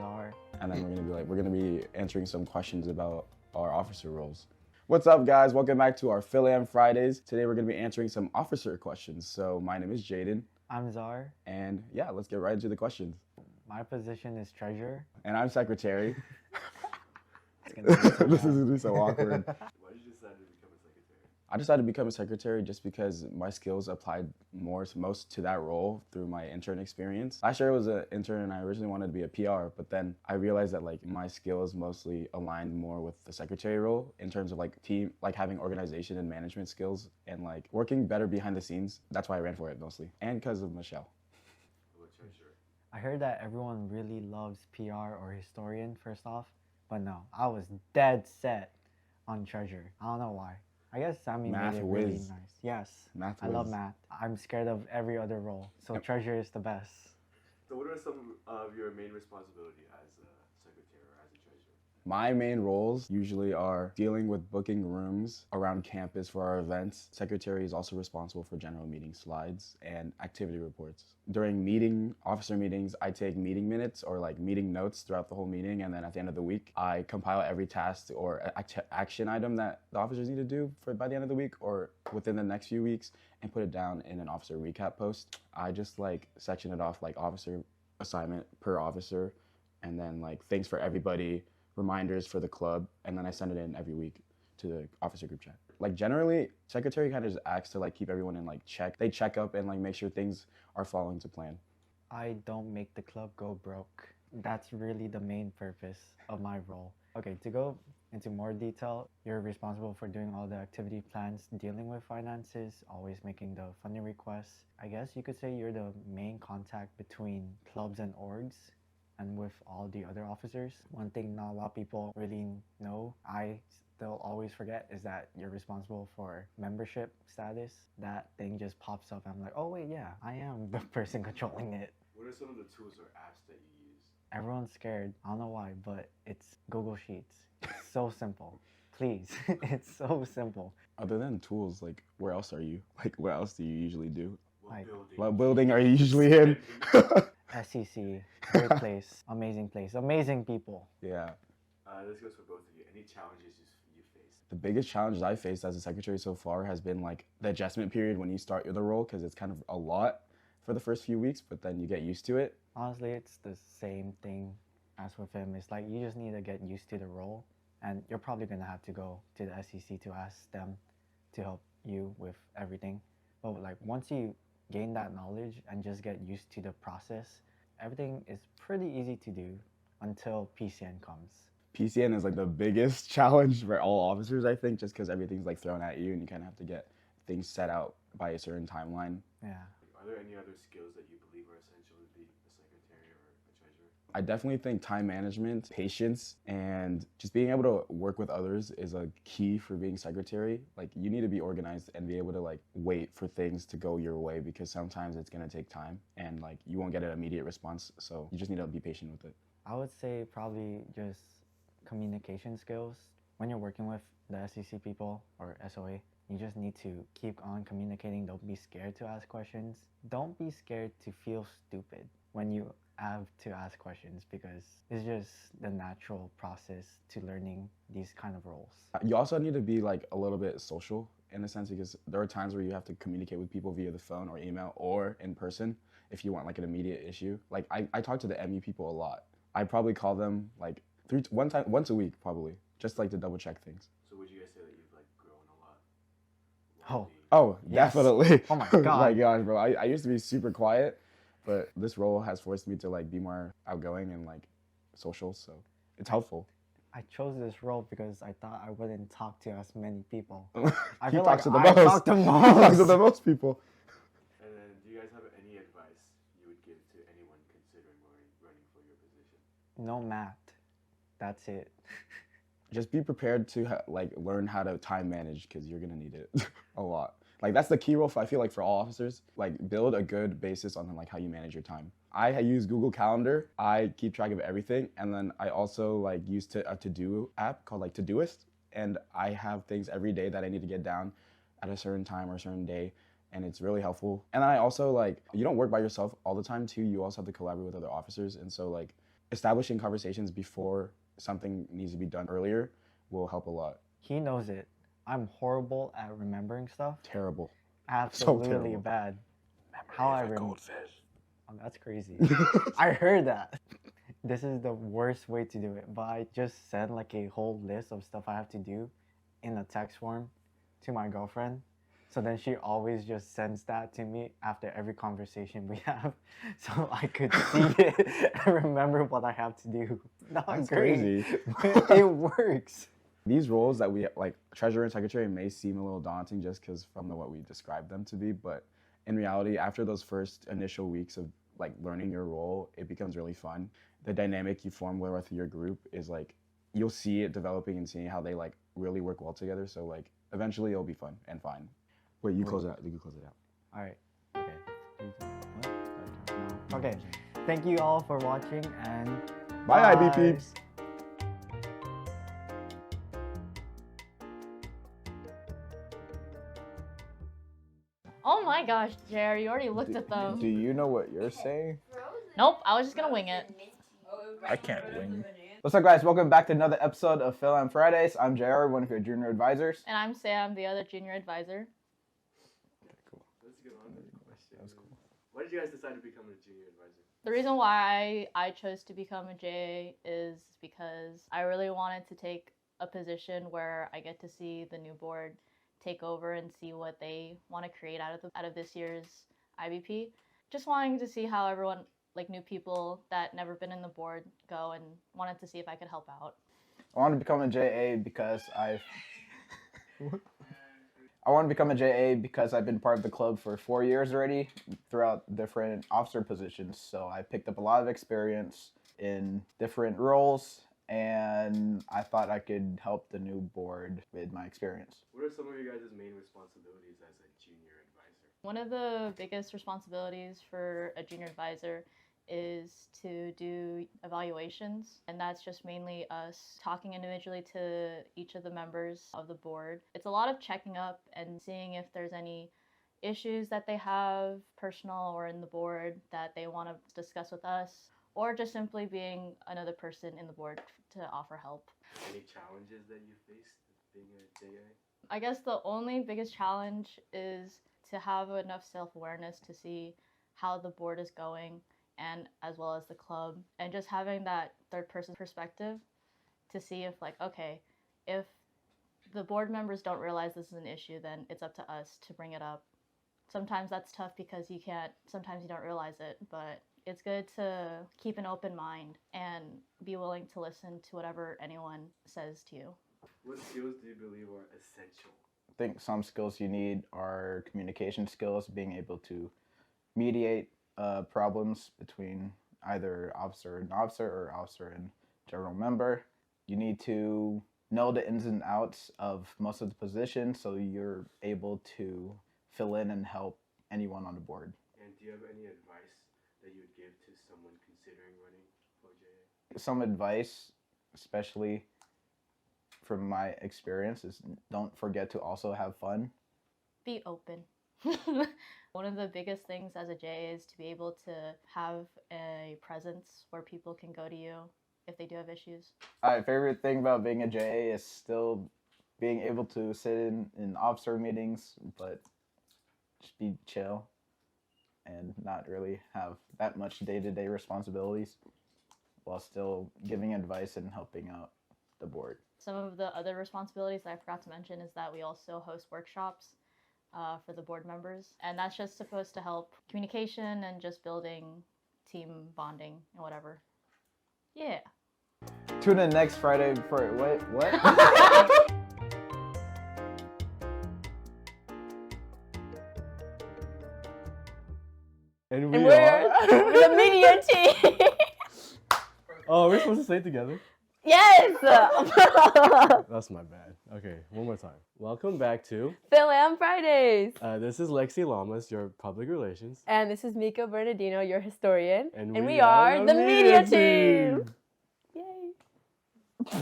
Czar. And then we're gonna be answering some questions about our officer roles. What's up, guys? Welcome back to our Philam Fridays. Today we're gonna be answering some officer questions. So my name is Jaden. I'm Czar. And yeah, let's get right into the questions. My position is treasurer. And I'm secretary. It's gonna be so This is bad. gonna be so awkward. Why did you decide to become a secretary? I decided to become a secretary just because my skills applied most to that role through my intern experience. Last year I was an intern and I originally wanted to be a PR, but then I realized that like my skills mostly aligned more with the secretary role in terms of like team, like having organization and management skills and like working better behind the scenes. That's why I ran for it mostly. And because of Michelle. What treasurer? I heard that everyone really loves PR or historian first off, but no, I was dead set on treasurer. I don't know why. I guess Sammy Math made it really whiz. nice. Yes, Math I love whiz. math. I'm scared of every other role, so Yep. treasurer is the best. So what are some of your main responsibility as a secretary or as a treasurer? My main roles usually are dealing with booking rooms around campus for our events. Secretary is also responsible for general meeting slides and activity reports. During officer meetings, I take meeting minutes or like meeting notes throughout the whole meeting, and then at the end of the week, I compile every task or action item that the officers need to do by the end of the week or within the next few weeks and put it down in an officer recap post. I just like section it off like officer assignment per officer, and then like things for everybody, reminders for the club, and then I send it in every week to the officer group chat. Like generally, secretary kind of just acts to like keep everyone in like check. They check up and like make sure things are following to plan. I don't make the club go broke. That's really the main purpose of my role. Okay, to go into more detail, you're responsible for doing all the activity plans, dealing with finances, always making the funding requests. I guess you could say you're the main contact between clubs and orgs and with all the other officers. One thing not a lot of people really know, I still always forget, is that you're responsible for membership status. That thing just pops up. I'm like, oh wait, yeah, I am the person controlling it. What are some of the tools or apps that you use? Everyone's scared. I don't know why, but it's Google Sheets. It's so simple. Please, it's so simple. Other than tools, like where else are you? Like what else do you usually do? What Like, building? What building are you usually in? SEC, great place, amazing place, amazing people. Yeah. This goes for both of you. Any challenges you faced? The biggest challenge I faced as a secretary so far has been like the adjustment period when you start the role, because it's kind of a lot for the first few weeks, but then you get used to it. Honestly, it's the same thing as with him. It's like you just need to get used to the role, and you're probably gonna have to go to the SEC to ask them to help you with everything. But like once you gain that knowledge and just get used to the process, everything is pretty easy to do until PCN comes. PCN is like the biggest challenge for all officers, I think, just because everything's like thrown at you and you kind of have to get things set out by a certain timeline. Yeah. Are there any other skills that you believe are essential to be a secretary or a treasurer? I definitely think time management, patience, and just being able to work with others is a key for being secretary. Like you need to be organized and be able to like wait for things to go your way, because sometimes it's gonna take time and like you won't get an immediate response. So you just need to be patient with it. I would say probably just communication skills. When you're working with the SEC people or SOA, you just need to keep on communicating. Don't be scared to ask questions. Don't be scared to feel stupid when you have to ask questions, because it's just the natural process to learning these kind of roles. You also need to be like a little bit social in a sense, because there are times where you have to communicate with people via the phone or email or in person if you want like an immediate issue. Like I talk to the MU people a lot. I probably call them like once a week probably, just like to double check things. So would you guys say that you've like grown a lot? Oh. Oh, Yes. definitely. Oh my Oh God. my gosh, bro. I used to be super quiet, but this role has forced me to like be more outgoing and like social, so it's helpful. I chose this role because I thought I wouldn't talk to as many people. I He feel talks like to the I most. talk the He talks to most. the most people. And then do you guys have any advice you would give to anyone considering running for your position? No math. That's it. Just be prepared to like learn how to time manage, because you're gonna need it a lot. Like that's the key role I feel like for all officers. Like build a good basis on like how you manage your time. I use Google Calendar. I keep track of everything, and then I also like use a to-do app called like Todoist, and I have things every day that I need to get down at a certain time or a certain day, and it's really helpful. And I also like, you don't work by yourself all the time too. You also have to collaborate with other officers, and so like establishing conversations before something needs to be done earlier will help a lot. He knows it. I'm horrible at remembering stuff. Terrible. Absolutely terrible. bad. How I remember. Goldfish. Oh, that's crazy. I heard that. This is the worst way to do it, but I just send like a whole list of stuff I have to do in a text form to my girlfriend. So then she always just sends that to me after every conversation we have, so I could see it and remember what I have to do. Not That's great, crazy. but it works. These roles that we like, treasurer and secretary, may seem a little daunting just because from what we described them to be, but in reality, after those first initial weeks of like learning your role, it becomes really fun. The dynamic you form with your group is like, you'll see it developing and seeing how they like really work well together. So like eventually it'll be fun and fine. Wait, you close it out. You close it out. All right. Okay. What? No. Okay. Thank you all for watching and Bye, IBPs. Oh my gosh, Jerry, you already looked at them. Do you know what you're saying? Nope, I was just gonna wing it. I can't wing. What's up, guys? Welcome back to another episode of Phil and Fridays. I'm JR, one of your junior advisors. And I'm Sam, the other junior advisor. Cool. Let's get on with the question. That was cool. Why did you guys decide to become a junior advisor? The reason why I chose to become a JA is because I really wanted to take a position where I get to see the new board take over and see what they want to create out of this year's IBP. Just wanting to see how everyone, like new people that never been in the board, go, and wanted to see if I could help out. I want to become a JA because I've been part of the club for 4 years already throughout different officer positions. So I picked up a lot of experience in different roles, and I thought I could help the new board with my experience. What are some of your guys' main responsibilities as a junior advisor? One of the biggest responsibilities for a junior advisor is to do evaluations, and that's just mainly us talking individually to each of the members of the board. It's a lot of checking up and seeing if there's any issues that they have, personal or in the board, that they want to discuss with us, or just simply being another person in the board to offer help. Any challenges that you faced being a JA? I guess the only biggest challenge is to have enough self-awareness to see how the board is going, and as well as the club, and just having that third person perspective to see if like, okay, if the board members don't realize this is an issue, then it's up to us to bring it up. Sometimes that's tough because sometimes you don't realize it, but it's good to keep an open mind and be willing to listen to whatever anyone says to you. What skills do you believe are essential? I think some skills you need are communication skills, being able to mediate problems between either officer and officer or officer and general member. You need to know the ins and outs of most of the positions so you're able to fill in and help anyone on the board. And do you have any advice that you would give to someone considering running for JA? Some advice, especially from my experience, is don't forget to also have fun. Be open. One of the biggest things as a JA is to be able to have a presence where people can go to you if they do have issues. My favorite thing about being a JA is still being able to sit in officer meetings, but just be chill and not really have that much day-to-day responsibilities while still giving advice and helping out the board. Some of the other responsibilities that I forgot to mention is that we also host workshops for the board members, and that's just supposed to help communication and just building team bonding and whatever. Yeah. Tune in next Friday for what? And And we're the media team. Oh, we're supposed to say it together? Yes. That's my bad. Okay, one more time. Welcome back to, Phil and Fridays. this is Lexi Lamas, your public relations. And this is Mika Bernardino, your historian. And we we are are the the media media team. Yay. Why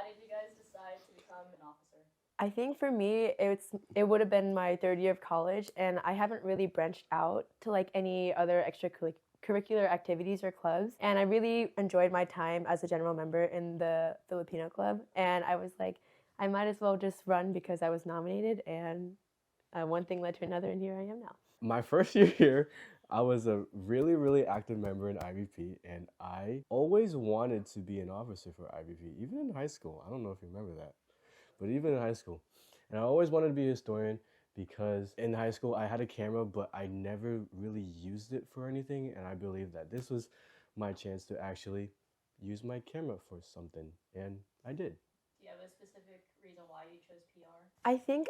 did you guys decide to become an officer? I think for me, it would have been my third year of college, and I haven't really branched out to like any other curricular activities or clubs. And I really enjoyed my time as a general member in the Filipino club. And I was like, I might as well just run because I was nominated. And one thing led to another, and here I am now. My first year here, I was a really, really active member in IBP, and I always wanted to be an officer for IBP, even in high school. I don't know if you remember that, but even in high school. And I always wanted to be a historian because in high school I had a camera, but I never really used it for anything, and I believe that this was my chance to actually use my camera for something, and I did. Do you have a specific reason why you chose PR? I think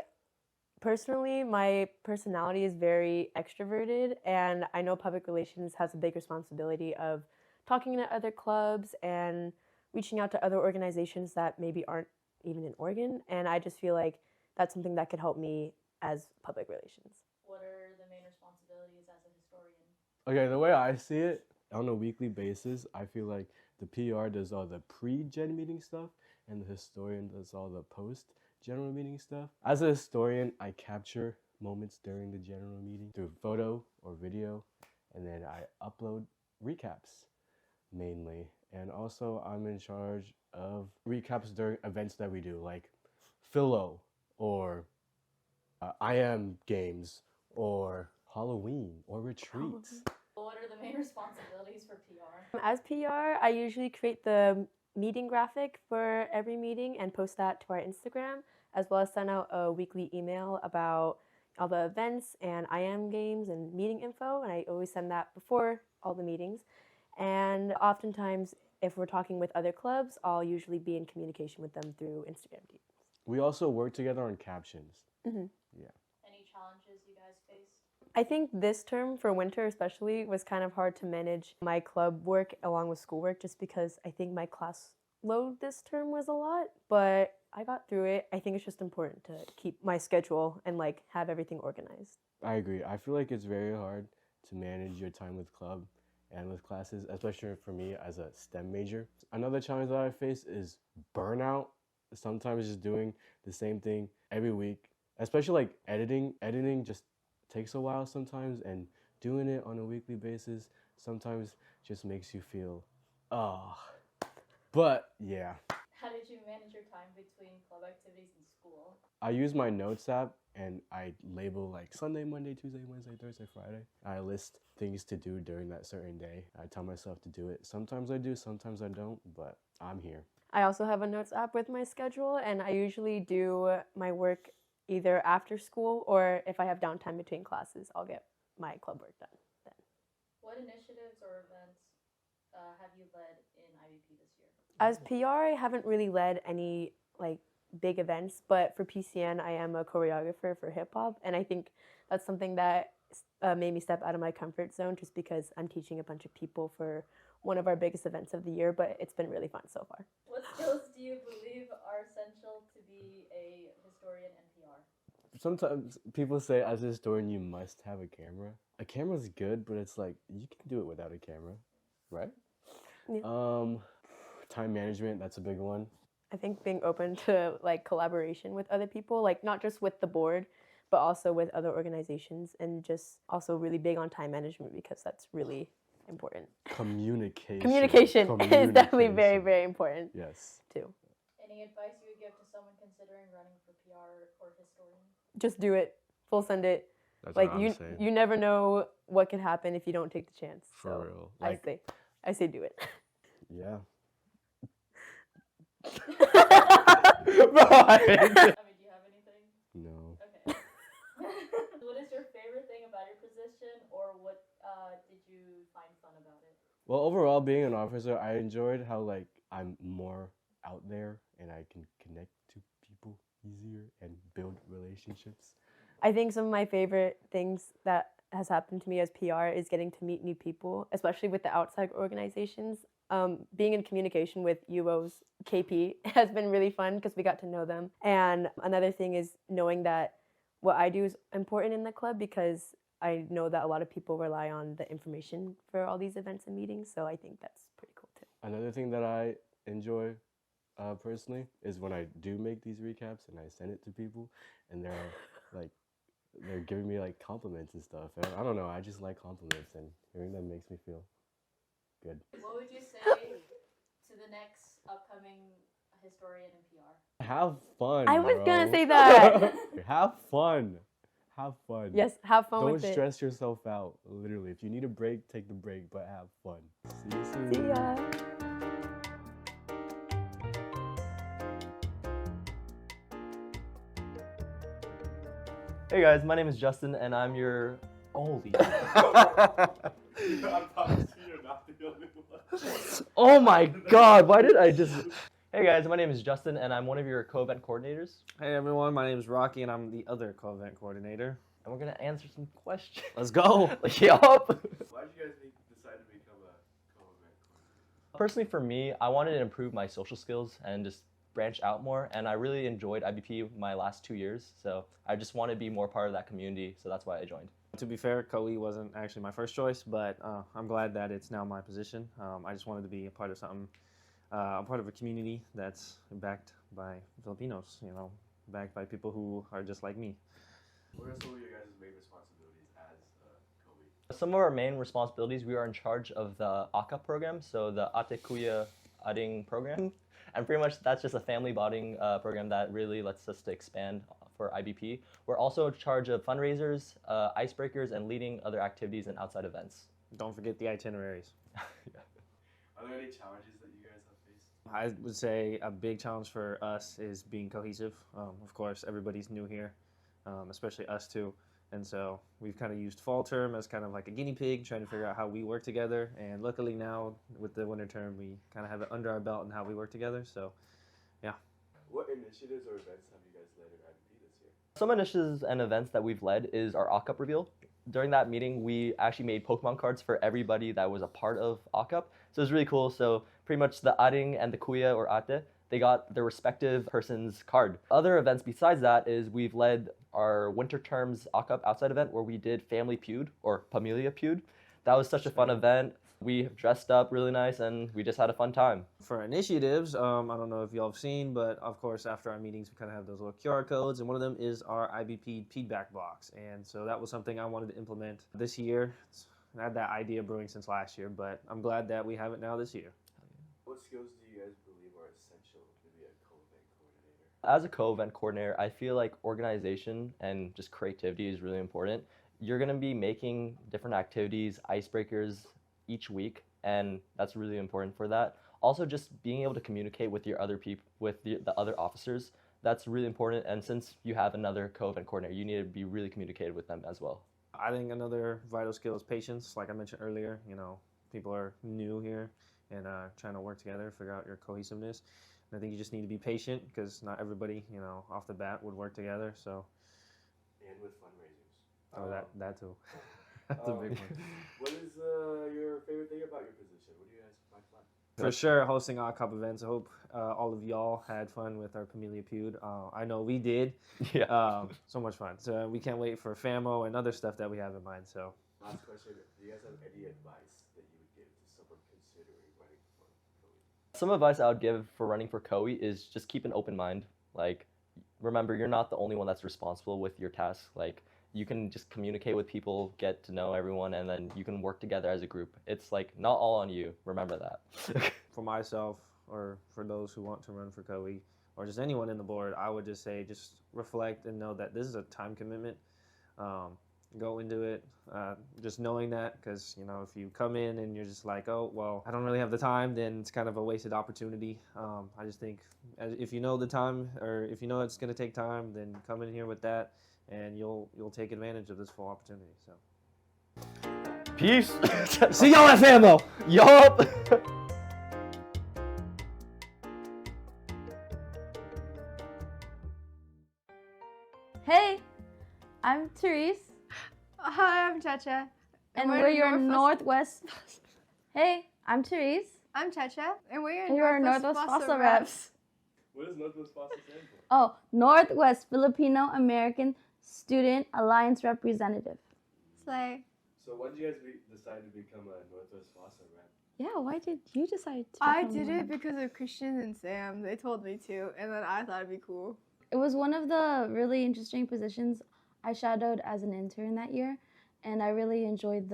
personally, my personality is very extroverted, and I know public relations has a big responsibility of talking to other clubs and reaching out to other organizations that maybe aren't even in Oregon. And I just feel like that's something that could help me as public relations. What are the main responsibilities as a historian? Okay, the way I see it, on a weekly basis, I feel like the PR does all the pre-gen meeting stuff, and the historian does all the post-general meeting stuff. As a historian, I capture moments during the general meeting through photo or video, and then I upload recaps mainly. And also, I'm in charge of recaps during events that we do, like Philo or IM games or Halloween or retreats. What are the main responsibilities for PR? As PR, I usually create the meeting graphic for every meeting and post that to our Instagram, as well as send out a weekly email about all the events and IM games and meeting info. And I always send that before all the meetings. And oftentimes, if we're talking with other clubs, I'll usually be in communication with them through Instagram DMs. We also work together on captions. Mm-hmm. Yeah. Any challenges you guys faced? I think this term, for winter especially, was kind of hard to manage my club work along with schoolwork just because I think my class load this term was a lot, but I got through it. I think it's just important to keep my schedule and like have everything organized. I agree. I feel like it's very hard to manage your time with club and with classes, especially for me as a STEM major. Another challenge that I face is burnout. Sometimes just doing the same thing every week, especially like editing. Editing just takes a while sometimes, and doing it on a weekly basis sometimes just makes you feel, oh. But yeah. How did you manage your time between club activities and school? I use my notes app and I label like Sunday, Monday, Tuesday, Wednesday, Thursday, Friday. I list things to do during that certain day. I tell myself to do it. Sometimes I do, sometimes I don't, but I'm here. I also have a notes app with my schedule, and I usually do my work either after school or if I have downtime between classes, I'll get my club work done then. What initiatives or events have you led in IBP this year? As PR, I haven't really led any like big events, but for PCN, I am a choreographer for hip hop, and I think that's something that made me step out of my comfort zone just because I'm teaching a bunch of people for one of our biggest events of the year, but it's been really fun so far. What skills do you believe are essential to be a historian and PR? Sometimes people say as a historian you must have a camera. A camera's good, but it's like you can do it without a camera, right? Yeah. Time management, that's a big one. I think being open to like collaboration with other people, like not just with the board, but also with other organizations, and just also really big on time management because that's really important. Communication is definitely very, very important. Yes. Too. Any advice you would give to someone considering running for PR or historian? Just do it. Full send it. That's like what I'm saying. you never know what could happen if you don't take the chance. For so real. I say do it. Yeah. I mean, do you have anything? No. Okay. What is your favorite thing about your position, or what did you find fun about it? Well, overall, being an officer, I enjoyed how like I'm more out there and I can connect to people easier and build relationships. I think some of my favorite things that has happened to me as PR is getting to meet new people, especially with the outside organizations. Being in communication with UO's KP has been really fun because we got to know them. And another thing is knowing that what I do is important in the club because I know that a lot of people rely on the information for all these events and meetings. So I think that's pretty cool too. Another thing that I enjoy personally is when I do make these recaps and I send it to people and they're like, they're giving me like compliments and stuff. And I don't know, I just like compliments, and hearing them makes me feel good. What would you say to the next upcoming historian in PR? Have fun. I was bro. gonna say that. Have fun. Have fun. Yes, have fun Don't with it. stress yourself out. Literally, if you need a break, take the break, but have fun. See you soon. See ya. Hey guys, my name is Justin, and I'm your holy. I promise you're not the only one. Oh my God! Why did I just? Hey guys, my name is Justin, and I'm one of your co-event coordinators. Hey everyone, my name is Rocky and I'm the other co-event coordinator. And we're gonna answer some questions. Let's go! Yup. Why did you guys decide to become a co-event coordinator? Personally, for me, I wanted to improve my social skills and just branch out more. And I really enjoyed IBP my last 2 years, so I just want to be more part of that community. So that's why I joined. To be fair, COE wasn't actually my first choice, but I'm glad that it's now my position. I just wanted to be a part of something, a part of a community that's backed by Filipinos, you know, backed by people who are just like me. What are some of your guys' main responsibilities as COE? Some of our main responsibilities, we are in charge of the AKA program, so the Ate Kuya Ading program. And pretty much that's just a family bonding program that really lets us to expand for IBP. We're also in charge of fundraisers, icebreakers, and leading other activities and outside events. Don't forget the itineraries. Are there any challenges that you guys have faced? I would say a big challenge for us is being cohesive. Of course, everybody's new here, especially us two. And so we've kind of used fall term as kind of like a guinea pig, trying to figure out how we work together. And luckily now, with the winter term, we kind of have it under our belt and how we work together. So, yeah. What initiatives or events have you guys led at IBP this year? Some initiatives and events that we've led is our AKUP reveal. During that meeting, we actually made Pokemon cards for everybody that was a part of AKUP. So it was really cool. So pretty much the Ading and the Kuya or Ate, they got their respective person's card. Other events besides that is we've led our winter terms AKUP outside event where we did Family Feud or Pamilia Feud. That was such a fun event. We dressed up really nice and we just had a fun time. For initiatives, I don't know if y'all have seen, but of course after our meetings we kind of have those little QR codes, and one of them is our IBP feedback box. And so that was something I wanted to implement this year. I had that idea brewing since last year, but I'm glad that we have it now this year. What skills do you guys believe are essential to be a co-event coordinator? As a co-event coordinator, I feel like organization and just creativity is really important. You're gonna be making different activities, icebreakers each week, and that's really important for that. Also, just being able to communicate with your other people, with the other officers, that's really important. And since you have another co-event coordinator, you need to be really communicative with them as well. I think another vital skill is patience. Like I mentioned earlier, you know, people are new here and trying to work together, figure out your cohesiveness. And I think you just need to be patient because not everybody, you know, off the bat would work together. So, And with fundraisers. oh, that too. That's a big one. What is your favorite thing about your position? What do you guys find fun? For sure, hosting our cup events. I hope all of y'all had fun with our Pamilia Feud. I know we did. Yeah. So much fun. So we can't wait for FAMO and other stuff that we have in mind. So Last question, do you guys have any advice that you would give to someone considering running for COE? Some advice I would give for running for COE is just keep an open mind. Like, remember, you're not the only one that's responsible with your tasks. Like, you can just communicate with people, get to know everyone, and then you can work together as a group. It's like not all on you. Remember that. for myself or for those who want to run for COE or just anyone in the board, I would just say just reflect and know that this is a time commitment. Go into it just knowing that, because you know, if you come in and you're just like, oh well, I don't really have the time, then it's kind of a wasted opportunity. I just think if you know the time, or if you know it's going to take time, then come in here with that and you'll take advantage of this full opportunity. So Peace. see y'all at FAMO. Yup. Hey, I'm Therese, Hi, I'm Chacha. and we're your Northwest. Hey, I'm Therese, I'm Chacha, and we're your and you're Northwest FASA Reps. What does Northwest FASA stand for? Oh, Northwest Filipino American Student Alliance Representative. Slay. So when did you guys decide to become a Northwest FASA rep? Yeah, why did you decide to? I become did one? it because of Christian and Sam. They told me to, and then I thought it'd be cool. It was one of the really interesting positions. I shadowed as an intern that year, and I really enjoyed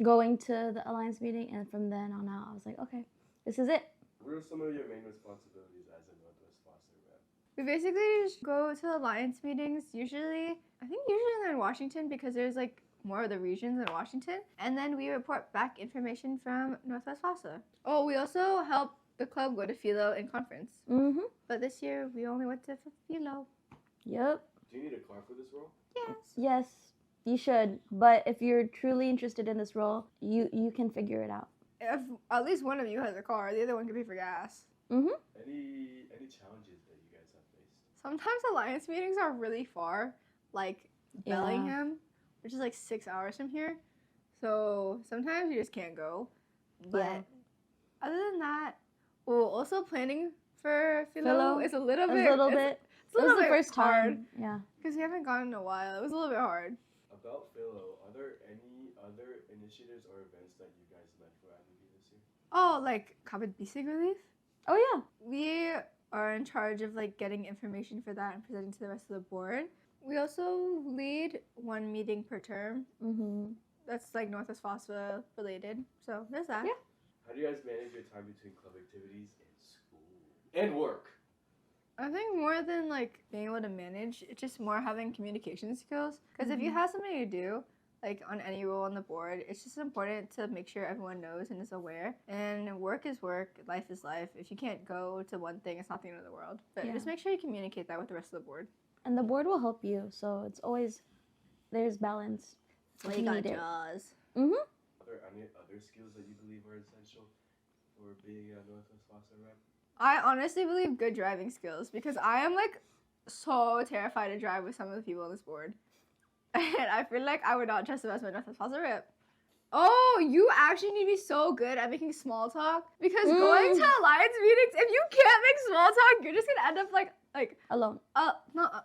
going to the Alliance meeting, and from then on out, I was like, okay, this is it. What are some of your main responsibilities as a Northwest FASA rep? We basically just go to Alliance meetings, usually they're in Washington because there's like more of the regions in Washington. And then we report back information from Northwest FASA. Oh, we also help the club go to Philo in conference. Mm-hmm. But this year, we only went to Philo. Yep. Do you need a car for this role? Yes. Yes, you should. But if you're truly interested in this role, you can figure it out. If at least one of you has a car, the other one could be for gas. Mm-hmm. Any challenges that you guys have faced? Sometimes Alliance meetings are really far, like Yeah. Bellingham, which is like 6 hours from here. So sometimes you just can't go. But Yeah. other than that, also planning for Philo Philo is a little It bit. was a little bit. It's a It was little the bit first hard time. Yeah. because we haven't gone in a while. It was a little bit hard. About Philo, are there any other initiatives or events that you guys led for IBP this year? Oh, like COVID basic relief. Oh yeah. We are in charge of like getting information for that and presenting to the rest of the board. We also lead one meeting per term. Mm-hmm. That's like Northwest FASA related. So there's that. Yeah. How do you guys manage your time between club activities and school and work? I think more than like being able to manage, it's just more having communication skills. Because if you have something to do, like on any role on the board, it's just important to make sure everyone knows and is aware. And work is work, life is life. If you can't go to one thing, it's not the end of the world. But Yeah. just make sure you communicate that with the rest of the board. And the board will help you, so it's always there's balance. Well, if you you got need it. jaws. Mm-hmm. Are there any other skills that you believe are essential for being a Northwest FASA rep? I honestly believe good driving skills because I am like so terrified to drive with some of the people on this board. And I feel like I would not trust them as my Northwest FASA rep. Oh, you actually need to be so good at making small talk because going to Alliance meetings, if you can't make small talk, you're just gonna end up like Alone.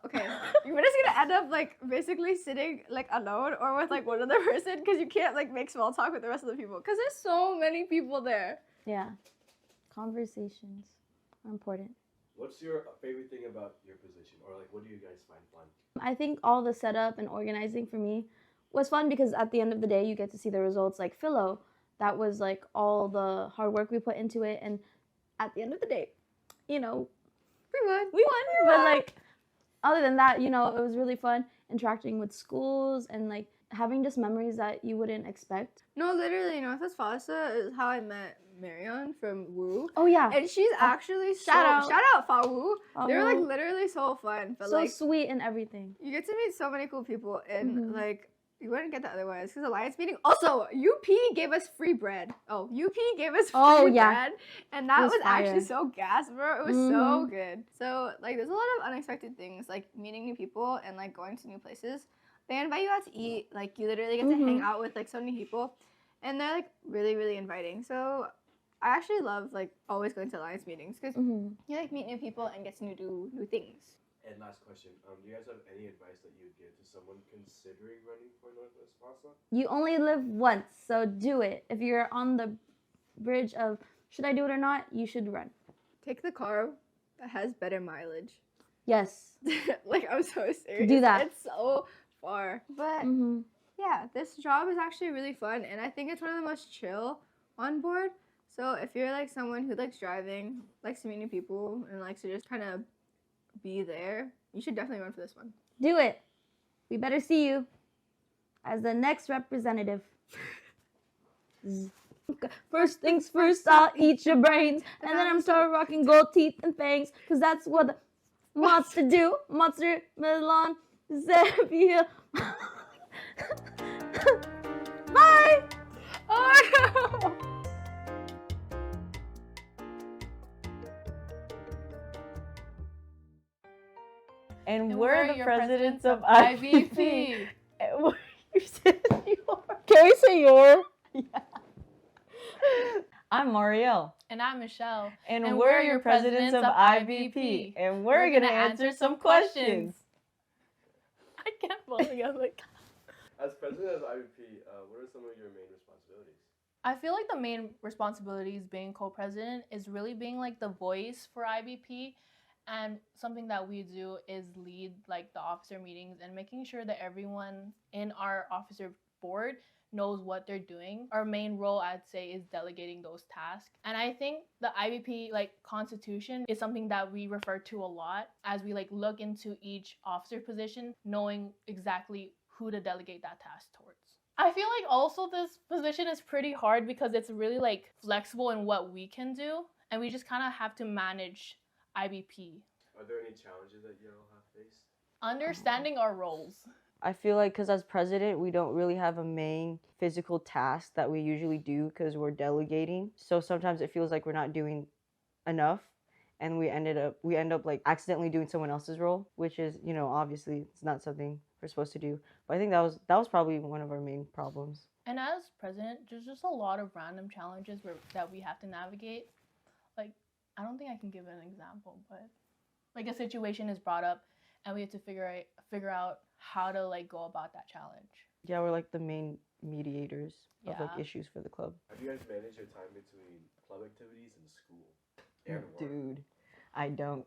okay. You're just gonna end up like basically sitting like alone or with like one other person because you can't like make small talk with the rest of the people because there's so many people there. Yeah. Conversations are important. What's your favorite thing about your position, or like what do you guys find fun? I think all the setup and organizing for me was fun because at the end of the day, you get to see the results. Like Philo, that was like all the hard work we put into it, and at the end of the day, you know, we won. But like, other than that, you know, it was really fun interacting with schools and like having just memories that you wouldn't expect. No, literally, Northwest FASA is how I met Marion from Woo. Oh yeah, And she's actually shout out Fa Woo. They were like Woo. literally so fun. But so like sweet and everything. you get to meet so many cool people and Mhm. like you wouldn't get that otherwise. Because Alliance meeting also UP gave us free bread. Oh, UP gave us free Oh, yeah. bread. And that It was was actually fire. so gas, bro. It was so good. So like there's a lot of unexpected things, like meeting new people and like going to new places. They invite you out to eat, like you literally get to hang out with like so many people. And they're like really, really inviting. So I actually love like always going to Alliance meetings because Mm-hmm. you like meet new people and get to do new things. And last question, do you guys have any advice that you would give to someone considering running for Northwest FASA? You only live once, so do it. If you're on the bridge of should I do it or not, you should run. Take the car that has better mileage. Yes. Like I'm so serious. Do that. It's so far. But Mm-hmm. yeah, this job is actually really fun and I think it's one of the most chill on board. So if you're like someone who likes driving, likes to meet new people, and likes to just kind of be there, you should definitely run for this one. Do it. We better see you as the next representative. First things first, I'll eat your brains, and then I'm start rocking gold teeth and fangs, cause that's what the monster do. Monster Melon Zephyr. Bye. Oh no! And we're the presidents of IBP. Can we say your? I'm Marielle. And I'm Michelle. And we're your presidents of IBP. And we're going to answer some questions. I can't believe I'm like. As president of IBP, what are some of your main responsibilities? I feel like the main responsibilities being co-president is really being like the voice for IBP And something that we do is lead like the officer meetings and making sure that everyone in our officer board knows what they're doing. Our main role, I'd say, is delegating those tasks. And I think the IBP like constitution is something that we refer to a lot as we like look into each officer position, knowing exactly who to delegate that task towards. I feel like also this position is pretty hard because it's really like flexible in what we can do, and we just kind of have to manage IBP. Are there any challenges that y'all have faced? Understanding our roles. I feel like because as president, we don't really have a main physical task that we usually do because we're delegating. So sometimes it feels like we're not doing enough, and we end up like accidentally doing someone else's role, which is, you know, obviously it's not something we're supposed to do. But I think that was probably one of our main problems. And as president, there's just a lot of random challenges that we have to navigate. Like, I don't think I can give an example, but like a situation is brought up and we have to figure out how to like go about that challenge. Yeah, we're like the main mediators of like Yeah. issues for the club. Have you guys managed your time between club activities and school and work? Dude, I don't.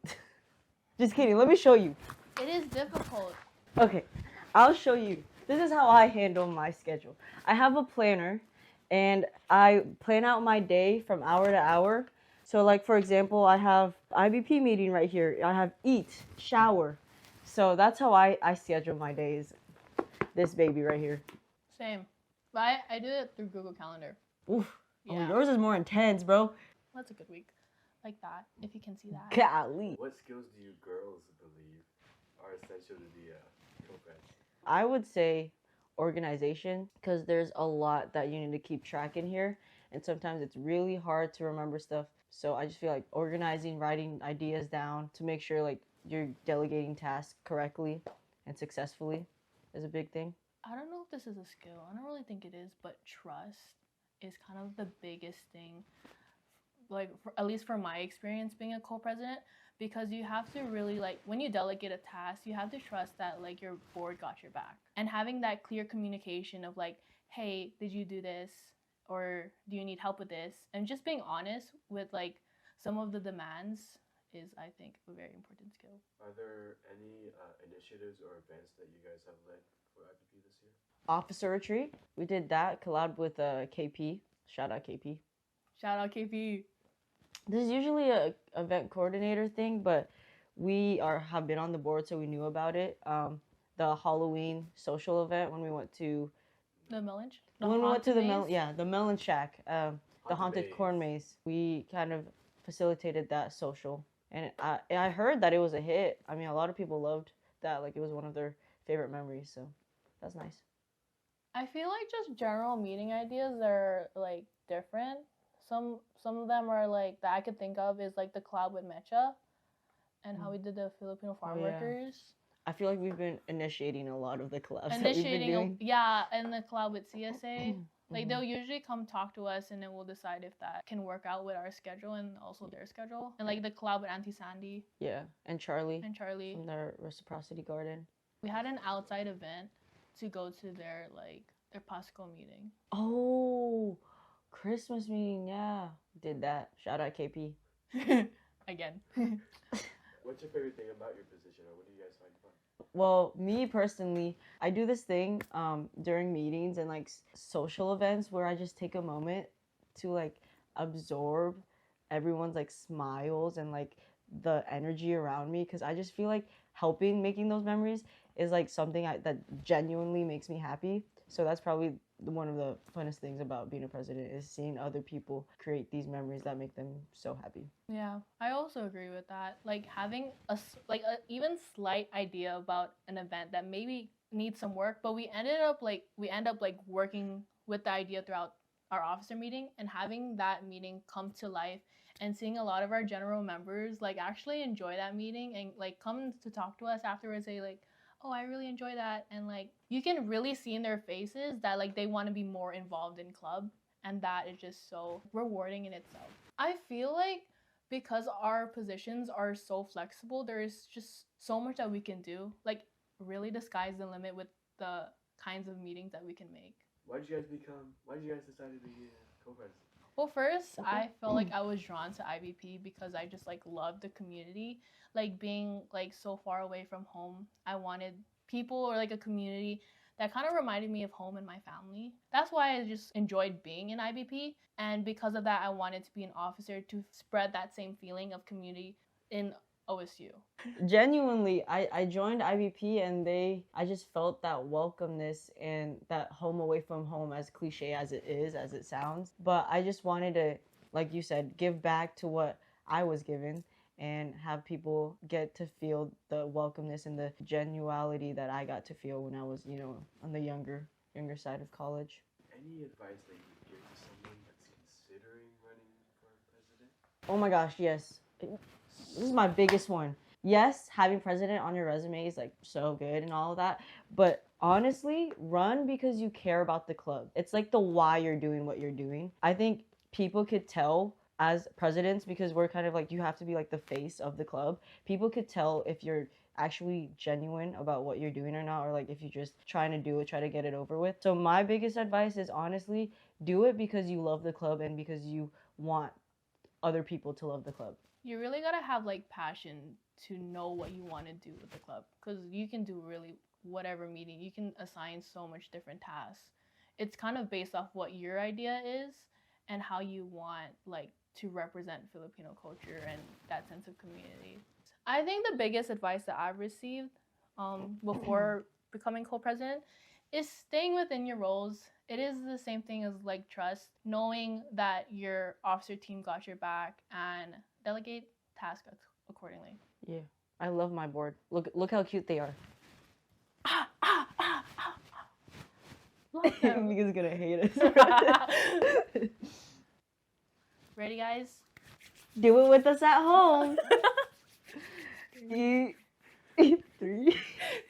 Just kidding. Let me show you. It is difficult. Okay, I'll show you. This is how I handle my schedule. I have a planner and I plan out my day from hour to hour. So like, for example, I have IBP meeting right here. I have eat, shower. So that's how I schedule my days. This baby right here. Same. But I do it through Google Calendar. Oof. Yeah. Oh, yours is more intense, bro. That's a good week. Like that, if you can see that. Golly. What skills do you girls believe are essential to be a co-pres? I would say organization, because there's a lot that you need to keep track in here, and sometimes it's really hard to remember stuff. So I just feel like organizing, writing ideas down to make sure like you're delegating tasks correctly and successfully is a big thing. I don't know if this is a skill. I don't really think it is, but trust is kind of the biggest thing. Like, at least for my experience being a co-president, because you have to really like when you delegate a task, you have to trust that like your board got your back, and having that clear communication of like, hey, did you do this, or do you need help with this, and just being honest with like some of the demands is, I think, a very important skill. Are there any initiatives or events that you guys have led for IBP this year? Officer retreat, we did that, collab with KP. Shout out KP. Shout out KP. This is usually a event coordinator thing, but we have been on the board, so we knew about it. The Halloween social event when we went to The Melon. when we went to the Melon Shack, the haunted corn maze. We kind of facilitated that social, and I heard that it was a hit. I mean, a lot of people loved that. Like, it was one of their favorite memories, so that's nice. I feel like just general meeting ideas are like different. Some of them are like that I could think of is like the collab with Mecha and how we did the Filipino farm workers. I feel like we've been initiating a lot of the collabs that we've been doing. And the collab with CSA. Like, they'll usually come talk to us and then we'll decide if that can work out with our schedule and also their schedule. And like the collab with Auntie Sandy. Yeah, and Charlie. From their reciprocity garden. We had an outside event to go to their Pasco meeting. Oh, Christmas meeting, yeah. Did that. Shout out KP. Again. What's your favorite thing about your position, or what do you guys find fun? Well, me personally, I do this thing during meetings and like social events where I just take a moment to like absorb everyone's like smiles and like the energy around me, because I just feel like making those memories is like something that genuinely makes me happy. So that's probably one of the funnest things about being a president, is seeing other people create these memories that make them so happy. Yeah, I also agree with that. Like, having a even slight idea about an event that maybe needs some work, but we end up working with the idea throughout our officer meeting, and having that meeting come to life and seeing a lot of our general members like actually enjoy that meeting and like come to talk to us afterwards, say like, oh, I really enjoy that. And like, you can really see in their faces that like they want to be more involved in club, and that is just so rewarding in itself. I feel like because our positions are so flexible, there is just so much that we can do. Like, really, the sky's the limit with the kinds of meetings that we can make. Why did you guys decide to be co-president? Well, first, I felt like I was drawn to IBP because I just like loved the community. Like being like so far away from home, I wanted people or like a community that kind of reminded me of home and my family. That's why I just enjoyed being in IBP. And because of that, I wanted to be an officer to spread that same feeling of community in OSU. Genuinely, I joined IBP and I just felt that welcomeness and that home away from home, as cliche as it is, as it sounds. But I just wanted to, like you said, give back to what I was given and have people get to feel the welcomeness and the genuality that I got to feel when I was, on the younger side of college. Any advice that you would give to someone that's considering running for president? Oh my gosh, yes. This is my biggest one. Yes, having president on your resume is like so good and all of that, but honestly, run because you care about the club. It's like the why you're doing what you're doing. I think people could tell as presidents, because we're kind of like, you have to be like the face of the club. People could tell if you're actually genuine about what you're doing or not, or like if you're just trying to do it, try to get it over with. So my biggest advice is honestly, do it because you love the club and because you want other people to love the club. You really gotta have like passion to know what you want to do with the club, because you can do really whatever meeting. You can assign so much different tasks. It's kind of based off what your idea is and how you want like to represent Filipino culture and that sense of community. I think the biggest advice that I've received before becoming co-president is staying within your roles. It is the same thing as like trust, knowing that your officer team got your back, and delegate tasks accordingly. Yeah, I love my board. Look how cute they are. Mika's gonna hate us. Ready, guys? Do it with us at home. 3,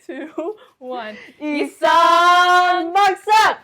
2, 1. Isang bagsak!